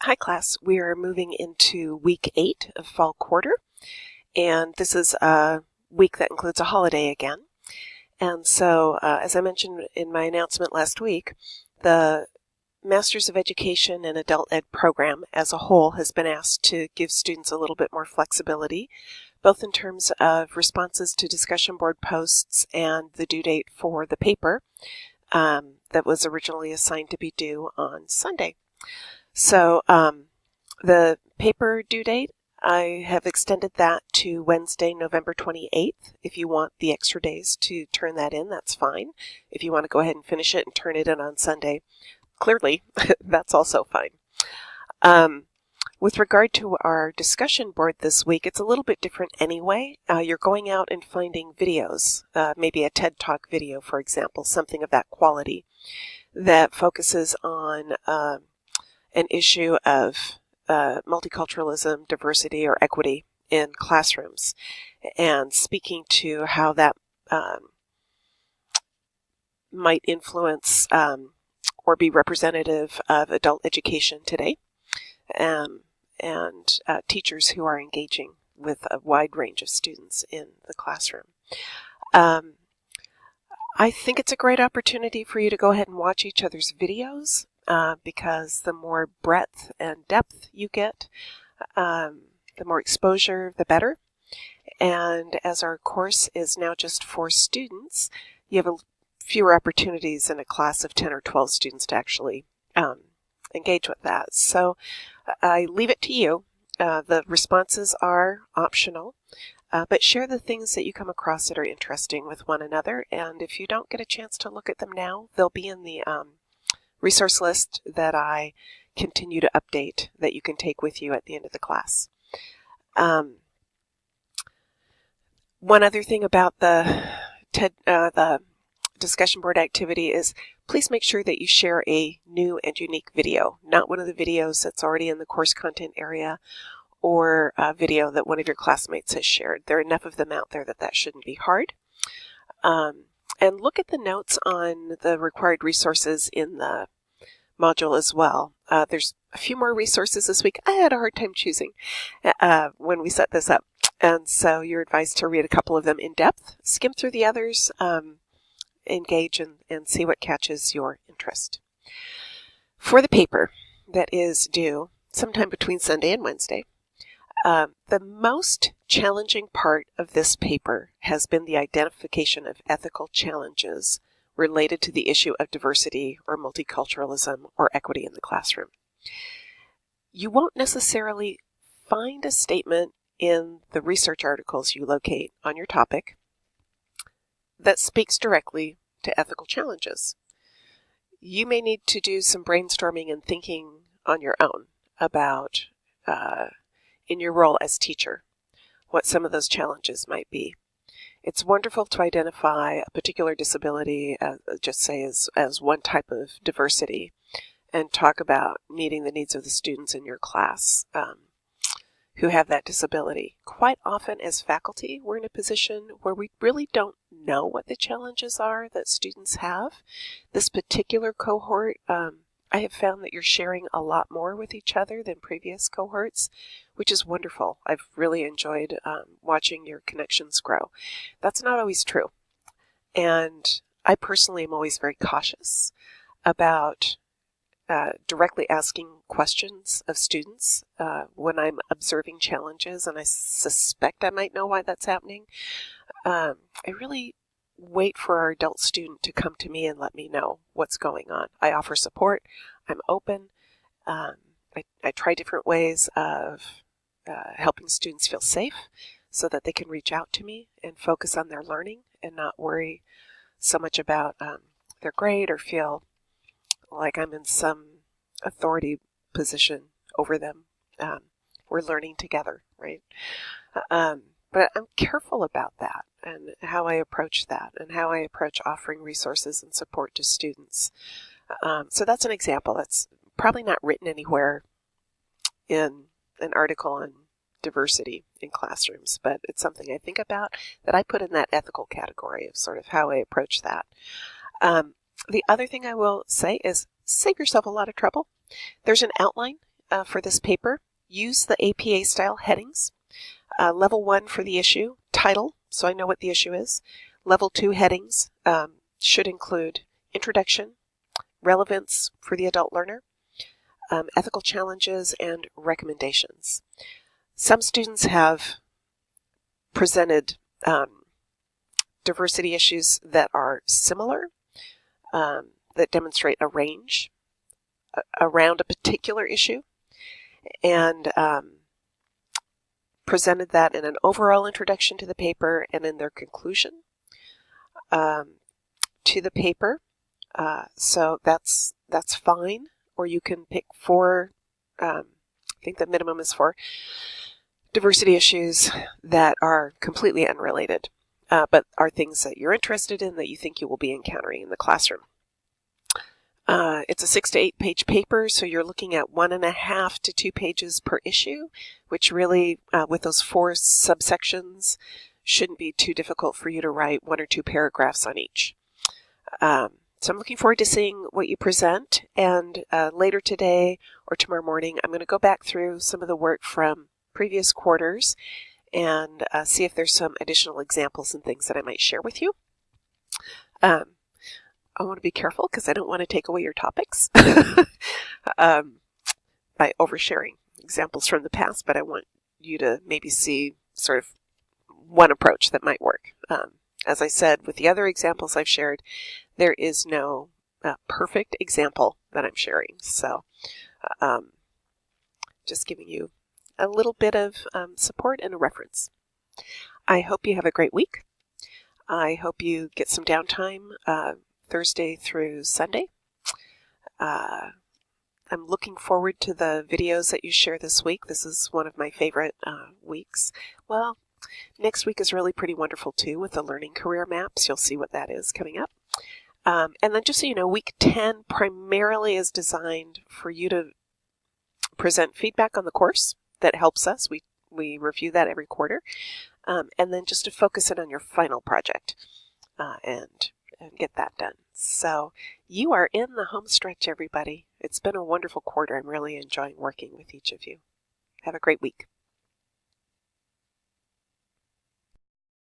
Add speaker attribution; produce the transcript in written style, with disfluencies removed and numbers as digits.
Speaker 1: Hi class, we are moving into week 8 of fall quarter, and this is a week that includes a holiday again. And so, as I mentioned in my announcement last week, the Masters of Education and Adult Ed program as a whole has been asked to give students a little bit more flexibility, both in terms of responses to discussion board posts and the due date for the paper that was originally assigned to be due on Sunday. So the paper due date, I have extended that to Wednesday, November 28th. If you want the extra days to turn that in, that's fine. If you want to go ahead and finish it and turn it in on Sunday, clearly, that's also fine. With regard to our discussion board this week, it's a little bit different anyway. You're going out and finding videos, maybe a TED Talk video, for example, something of that quality that focuses on an issue of multiculturalism, diversity, or equity in classrooms, and speaking to how that might influence or be representative of adult education today, and teachers who are engaging with a wide range of students in the classroom. I think it's a great opportunity for you to go ahead and watch each other's videos, because the more breadth and depth you get, the more exposure, the better. And as our course is now just for students, you have fewer opportunities in a class of 10 or 12 students to actually engage with that. So I leave it to you. The responses are optional, but share the things that you come across that are interesting with one another. And if you don't get a chance to look at them now, they'll be in the resource list that I continue to update that you can take with you at the end of the class. One other thing about the discussion board activity is please make sure that you share a new and unique video, not one of the videos that's already in the course content area or a video that one of your classmates has shared. There are enough of them out there that shouldn't be hard. And look at the notes on the required resources in the module as well. There's a few more resources this week. I had a hard time choosing when we set this up. And so you're advised to read a couple of them in depth, skim through the others, engage and see what catches your interest. For the paper that is due sometime between Sunday and Wednesday, the most challenging part of this paper has been the identification of ethical challenges related to the issue of diversity or multiculturalism or equity in the classroom. You won't necessarily find a statement in the research articles you locate on your topic that speaks directly to ethical challenges. You may need to do some brainstorming and thinking on your own about, in your role as teacher, what some of those challenges might be. It's wonderful to identify a particular disability, just say as one type of diversity, and talk about meeting the needs of the students in your class who have that disability. Quite often as faculty, we're in a position where we really don't know what the challenges are that students have. This particular cohort, I have found that you're sharing a lot more with each other than previous cohorts, which is wonderful. I've really enjoyed watching your connections grow. That's not always true. And I personally am always very cautious about directly asking questions of students when I'm observing challenges, and I suspect I might know why that's happening. I really wait for our adult student to come to me and let me know what's going on. I offer support. I'm open. I try different ways of helping students feel safe so that they can reach out to me and focus on their learning and not worry so much about their grade or feel like I'm in some authority position over them. We're learning together, right? But I'm careful about that and how I approach that and how I approach offering resources and support to students. So that's an example. That's probably not written anywhere in an article on diversity in classrooms, but it's something I think about that I put in that ethical category of sort of how I approach that. The other thing I will say is save yourself a lot of trouble. There's an outline for this paper, use the APA style headings. Level 1 for the issue, title, so I know what the issue is. Level 2 headings should include introduction, relevance for the adult learner, ethical challenges, and recommendations. Some students have presented diversity issues that are similar, that demonstrate a range around a particular issue, and presented that in an overall introduction to the paper and in their conclusion to the paper. So that's fine. Or you can pick 4, I think the minimum is 4, diversity issues that are completely unrelated, but are things that you're interested in that you think you will be encountering in the classroom. It's a 6 to 8 page paper, so you're looking at 1.5 to 2 pages per issue, which really, with those 4 subsections, shouldn't be too difficult for you to write 1 or 2 paragraphs on each. So I'm looking forward to seeing what you present, and later today or tomorrow morning, I'm going to go back through some of the work from previous quarters and see if there's some additional examples and things that I might share with you. I want to be careful because I don't want to take away your topics by oversharing examples from the past, but I want you to maybe see sort of one approach that might work. As I said, with the other examples I've shared, there is no perfect example that I'm sharing. So just giving you a little bit of support and a reference. I hope you have a great week. I hope you get some downtime Thursday through Sunday. I'm looking forward to the videos that you share this week. This is one of my favorite weeks. Well, next week is really pretty wonderful too with the learning career maps. You'll see what that is coming up. And then just so you know, week 10 primarily is designed for you to present feedback on the course that helps us. We review that every quarter. And then just to focus in on your final project and get that done. So you are in the home stretch, everybody. It's been a wonderful quarter. I'm really enjoying working with each of you. Have a great week.